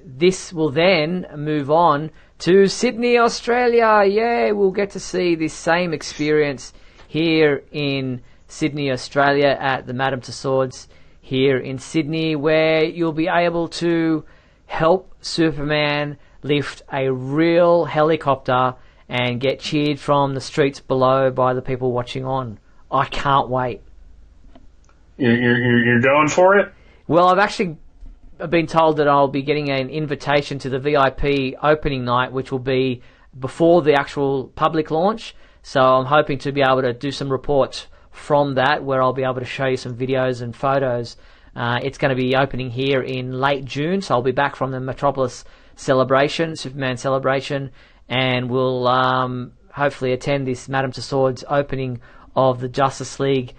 this will then move on to Sydney, Australia. Yeah, we'll get to see this same experience here in Sydney, Australia at the Madame Tussauds here in Sydney, where you'll be able to help Superman lift a real helicopter and get cheered from the streets below by the people watching on. I can't wait. You're going for it? Well, I've actually been told that I'll be getting an invitation to the VIP opening night, which will be before the actual public launch. So I'm hoping to be able to do some reports from that, where I'll be able to show you some videos and photos. It's going to be opening here in late June, so I'll be back from the Metropolis celebration, Superman celebration, and we'll hopefully attend this Madame Tussauds opening of the Justice League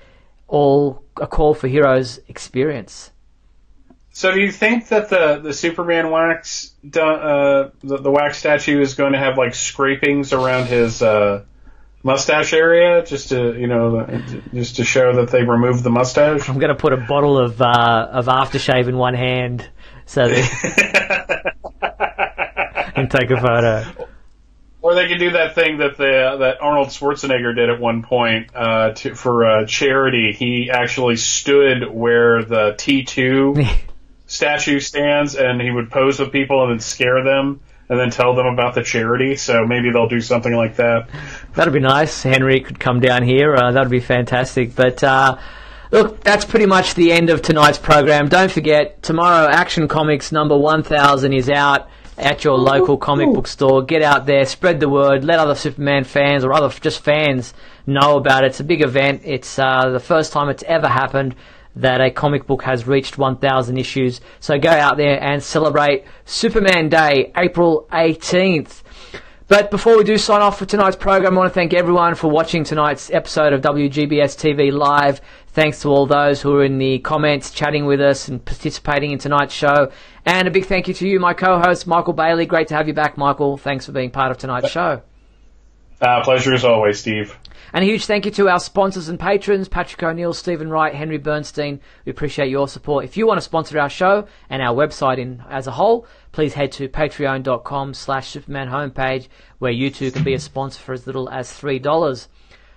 A Call for Heroes experience. So do you think that the Superman wax, the wax statue is going to have like scrapings around his mustache area, just to show that they removed the mustache? I'm going to put a bottle of aftershave in one hand so that and take a photo. Or they could do that thing that Arnold Schwarzenegger did at one point for charity. He actually stood where the T2 statue stands, and he would pose with people and then scare them and then tell them about the charity. So maybe they'll do something like that. That'd be nice. Henry could come down here. That'd be fantastic. But look, that's pretty much the end of tonight's program. Don't forget, tomorrow Action Comics number 1000 is out at your local comic book store. Get out there, spread the word, let other Superman fans or other just fans know about it. It's a big event. It's the first time it's ever happened that a comic book has reached 1,000 issues. So go out there and celebrate Superman Day, April 18th. But before we do sign off for tonight's program, I want to thank everyone for watching tonight's episode of WGBS TV Live. Thanks to all those who are in the comments, chatting with us and participating in tonight's show. And a big thank you to you, my co-host, Michael Bailey. Great to have you back, Michael. Thanks for being part of tonight's show. Pleasure as always, Steve. And a huge thank you to our sponsors and patrons, Patrick O'Neill, Stephen Wright, Henry Bernstein. We appreciate your support. If you want to sponsor our show and our website as a whole, please head to patreon.com/Superman homepage, where you too can be a sponsor for as little as $3.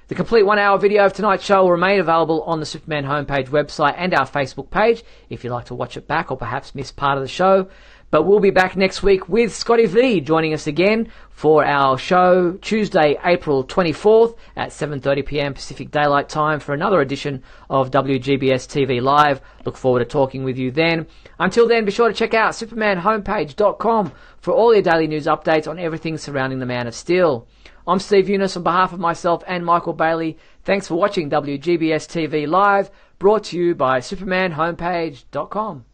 The complete 1 hour video of tonight's show will remain available on the Superman homepage website and our Facebook page if you'd like to watch it back or perhaps miss part of the show. But we'll be back next week with Scotty V joining us again for our show Tuesday, April 24th at 7:30 p.m. Pacific Daylight Time for another edition of WGBS TV Live. Look forward to talking with you then. Until then, be sure to check out supermanhomepage.com for all your daily news updates on everything surrounding the Man of Steel. I'm Steve Eunice on behalf of myself and Michael Bailey. Thanks for watching WGBS TV Live, brought to you by supermanhomepage.com.